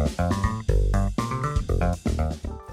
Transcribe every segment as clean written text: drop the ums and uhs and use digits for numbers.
Hi,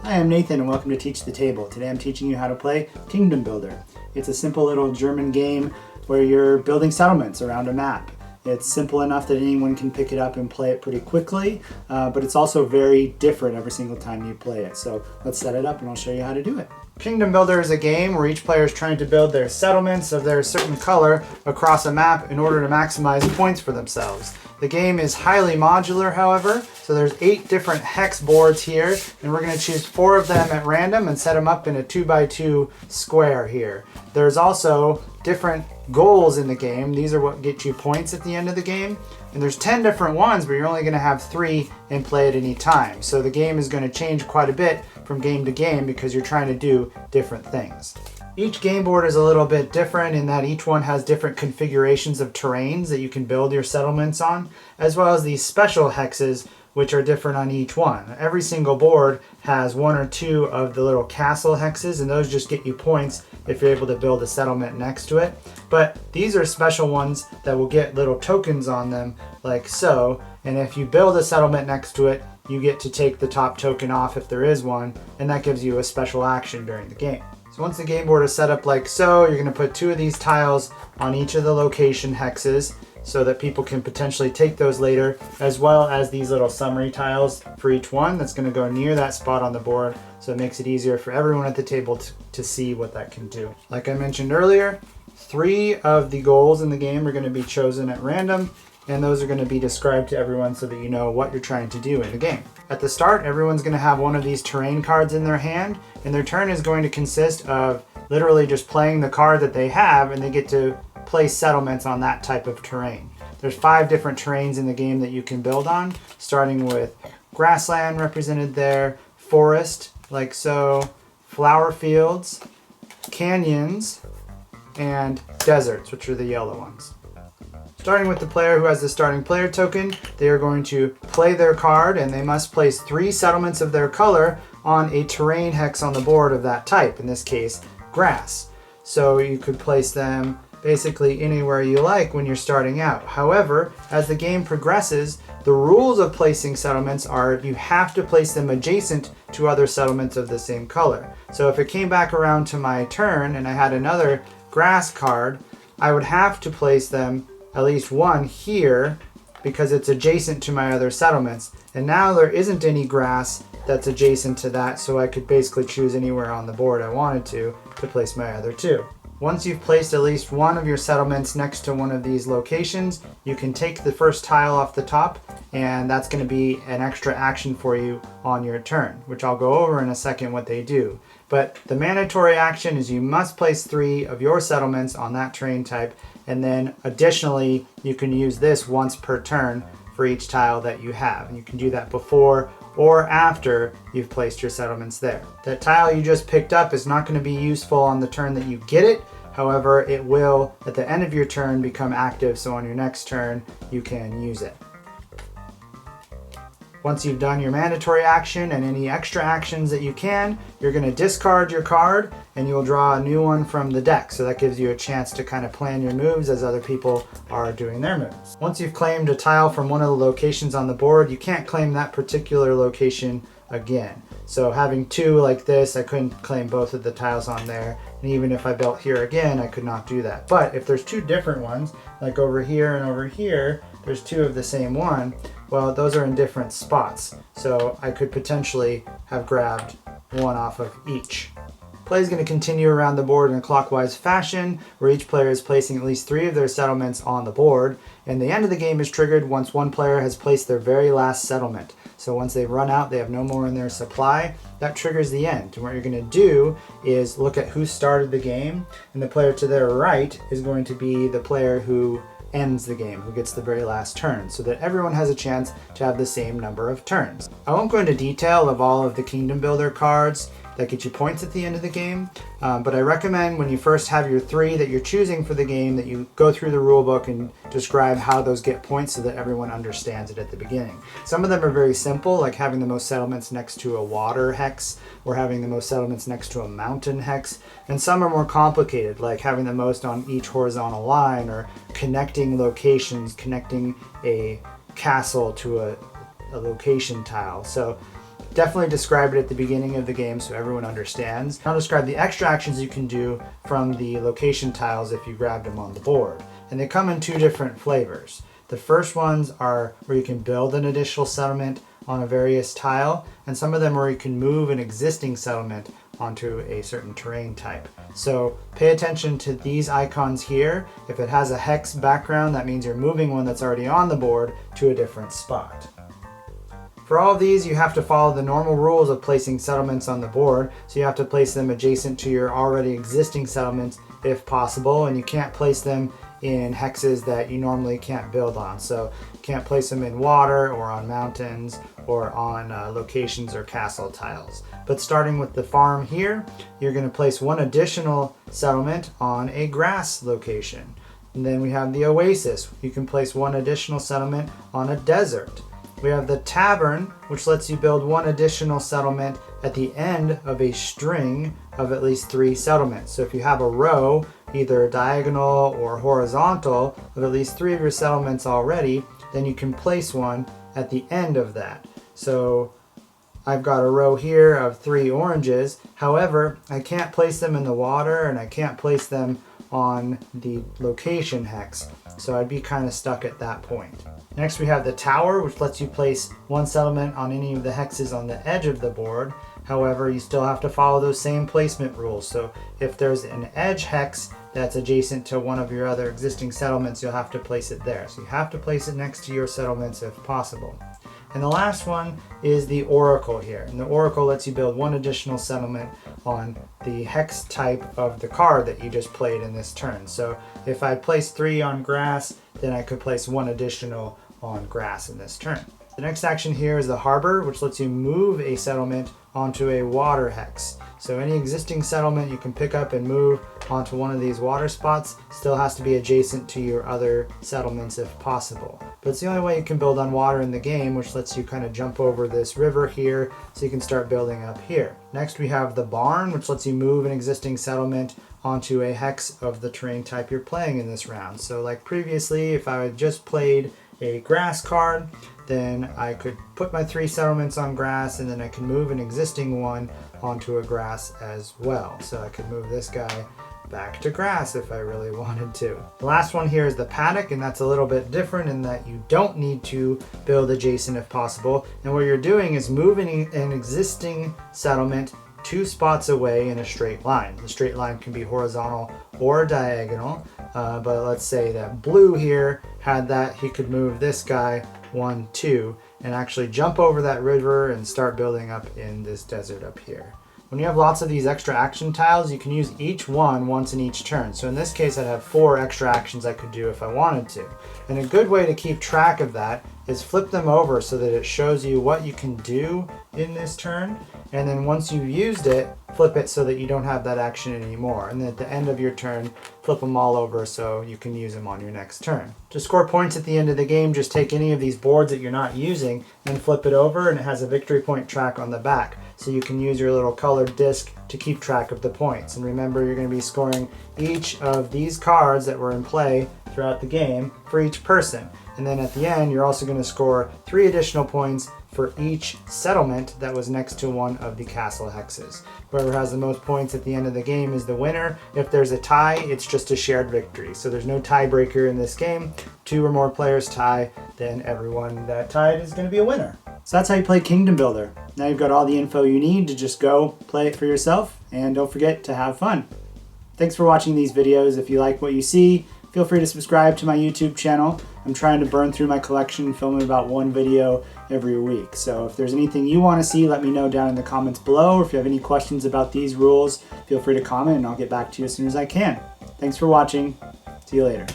I'm Nathan and welcome to Teach the Table. Today I'm teaching you how to play Kingdom Builder. It's a simple little German game where you're building settlements around a map. It's simple enough that anyone can pick it up and play it pretty quickly, but it's also very different every single time you play it. So let's set it up and I'll show you how to do it. Kingdom Builder is a game where each player is trying to build their settlements of their certain color across a map in order to maximize points for themselves. The game is highly modular, however, so there's 8 different hex boards here, and we're going to choose 4 of them at random and set them up in a 2x2 square here. There's also different goals in the game. These are what get you points at the end of the game, and there's 10 different ones, but you're only going to have 3 in play at any time. So the game is going to change quite a bit from game to game because you're trying to do different things. Each game board is a little bit different in that each one has different configurations of terrains that you can build your settlements on, as well as these special hexes which are different on each one. Every single board has 1 or 2 of the little castle hexes, and those just get you points if you're able to build a settlement next to it. But these are special ones that will get little tokens on them like so, and if you build a settlement next to it, you get to take the top token off if there is one, and that gives you a special action during the game. So once the game board is set up like so, you're going to put 2 of these tiles on each of the location hexes so that people can potentially take those later, as well as these little summary tiles for each one that's going to go near that spot on the board, so it makes it easier for everyone at the table to see what that can do. Like I mentioned earlier, 3 of the goals in the game are going to be chosen at random, and those are going to be described to everyone so that you know what you're trying to do in the game. At the start, everyone's going to have one of these terrain cards in their hand, and their turn is going to consist of literally just playing the card that they have, and they get to place settlements on that type of terrain. There's 5 different terrains in the game that you can build on, starting with grassland represented there, forest like so, flower fields, canyons, and deserts, which are the yellow ones. Starting with the player who has the starting player token, they are going to play their card, and they must place 3 settlements of their color on a terrain hex on the board of that type, in this case grass. So you could place them basically anywhere you like when you're starting out. However, as the game progresses, the rules of placing settlements are you have to place them adjacent to other settlements of the same color. So if it came back around to my turn and I had another grass card, I would have to place them at least 1 here because it's adjacent to my other settlements. And now there isn't any grass that's adjacent to that, so I could basically choose anywhere on the board I wanted to place my other 2. Once you've placed at least 1 of your settlements next to one of these locations, you can take the first tile off the top, and that's going to be an extra action for you on your turn, which I'll go over in a second what they do. But the mandatory action is you must place 3 of your settlements on that terrain type, and then additionally you can use this once per turn for each tile that you have, and you can do that before or after you've placed your settlements there. That tile you just picked up is not going to be useful on the turn that you get it. However, it will at the end of your turn become active, so on your next turn you can use it. Once you've done your mandatory action and any extra actions that you can, you're going to discard your card and you'll draw a new one from the deck. So that gives you a chance to kind of plan your moves as other people are doing their moves. Once you've claimed a tile from one of the locations on the board, you can't claim that particular location again. So having 2 like this, I couldn't claim both of the tiles on there. And even if I built here again, I could not do that. But if there's 2 different ones, like over here and over here, there's 2 of the same one, well, those are in different spots. So I could potentially have grabbed 1 off of each. Play is going to continue around the board in a clockwise fashion, where each player is placing at least 3 of their settlements on the board, and the end of the game is triggered once one player has placed their very last settlement. So once they run out, they have no more in their supply, that triggers the end. And what you're going to do is look at who started the game, and the player to their right is going to be the player who ends the game, who gets the very last turn, so that everyone has a chance to have the same number of turns. I won't go into detail of all of the Kingdom Builder cards that get you points at the end of the game, but I recommend when you first have your 3 that you're choosing for the game that you go through the rule book and describe how those get points so that everyone understands it at the beginning. Some of them are very simple, like having the most settlements next to a water hex or having the most settlements next to a mountain hex, and some are more complicated, like having the most on each horizontal line or connecting locations, connecting a castle to a a location tile. So definitely describe it at the beginning of the game so everyone understands. I'll describe the extra actions you can do from the location tiles if you grabbed them on the board. And they come in 2 different flavors. The first ones are where you can build an additional settlement on a various tile, and some of them where you can move an existing settlement onto a certain terrain type. So pay attention to these icons here. If it has a hex background, that means you're moving one that's already on the board to a different spot. For all of these, you have to follow the normal rules of placing settlements on the board. So you have to place them adjacent to your already existing settlements if possible, and you can't place them in hexes that you normally can't build on. So you can't place them in water or on mountains or on locations or castle tiles. But starting with the farm here, you're going to place 1 additional settlement on a grass location. And then we have the oasis. You can place 1 additional settlement on a desert. We have the tavern, which lets you build 1 additional settlement at the end of a string of at least 3 settlements. So if you have a row, either diagonal or horizontal, of at least 3 of your settlements already, then you can place 1 at the end of that. So I've got a row here of 3 oranges. However, I can't place them in the water and I can't place them on the location hex. So I'd be kind of stuck at that point. Next we have the tower, which lets you place 1 settlement on any of the hexes on the edge of the board. However, you still have to follow those same placement rules. So if there's an edge hex that's adjacent to one of your other existing settlements, you'll have to place it there. So you have to place it next to your settlements if possible. And the last one is the oracle here. And the oracle lets you build 1 additional settlement on the hex type of the card that you just played in this turn. So if I place 3 on grass, then I could place 1 additional on grass in this turn. The next action here is the harbor, which lets you move a settlement onto a water hex. So any existing settlement you can pick up and move onto one of these water spots still has to be adjacent to your other settlements if possible. But it's the only way you can build on water in the game, which lets you kind of jump over this river here so you can start building up here. Next we have the barn, which lets you move an existing settlement onto a hex of the terrain type you're playing in this round. So like previously, if I had just played a grass card, then I could put my 3 settlements on grass and then I can move an existing one onto a grass as well. So I could move this guy back to grass if I really wanted to. The last one here is the paddock, and that's a little bit different in that you don't need to build adjacent if possible. And what you're doing is moving an existing settlement 2 spots away in a straight line. The straight line can be horizontal or diagonal, but let's say that blue here had that, he could move this guy 1, 2, and actually jump over that river and start building up in this desert up here. When you have lots of these extra action tiles, you can use each one once in each turn. So in this case, I'd have 4 extra actions I could do if I wanted to. And a good way to keep track of that is flip them over so that it shows you what you can do in this turn. And then once you've used it, flip it so that you don't have that action anymore. And then at the end of your turn, flip them all over so you can use them on your next turn. To score points at the end of the game, just take any of these boards that you're not using and flip it over, and it has a victory point track on the back. So you can use your little colored disc to keep track of the points. And remember, you're going to be scoring each of these cards that were in play throughout the game for each person. And then at the end, you're also going to score 3 additional points for each settlement that was next to one of the castle hexes. Whoever has the most points at the end of the game is the winner. If there's a tie, it's just a shared victory. So there's no tiebreaker in this game. 2 or more players tie, then everyone that tied is going to be a winner. So that's how you play Kingdom Builder. Now you've got all the info you need to just go play it for yourself, and don't forget to have fun. Thanks for watching these videos. If you like what you see, feel free to subscribe to my YouTube channel. I'm trying to burn through my collection, filming about 1 video every week. So if there's anything you want to see, let me know down in the comments below. Or if you have any questions about these rules, feel free to comment and I'll get back to you as soon as I can. Thanks for watching. See you later.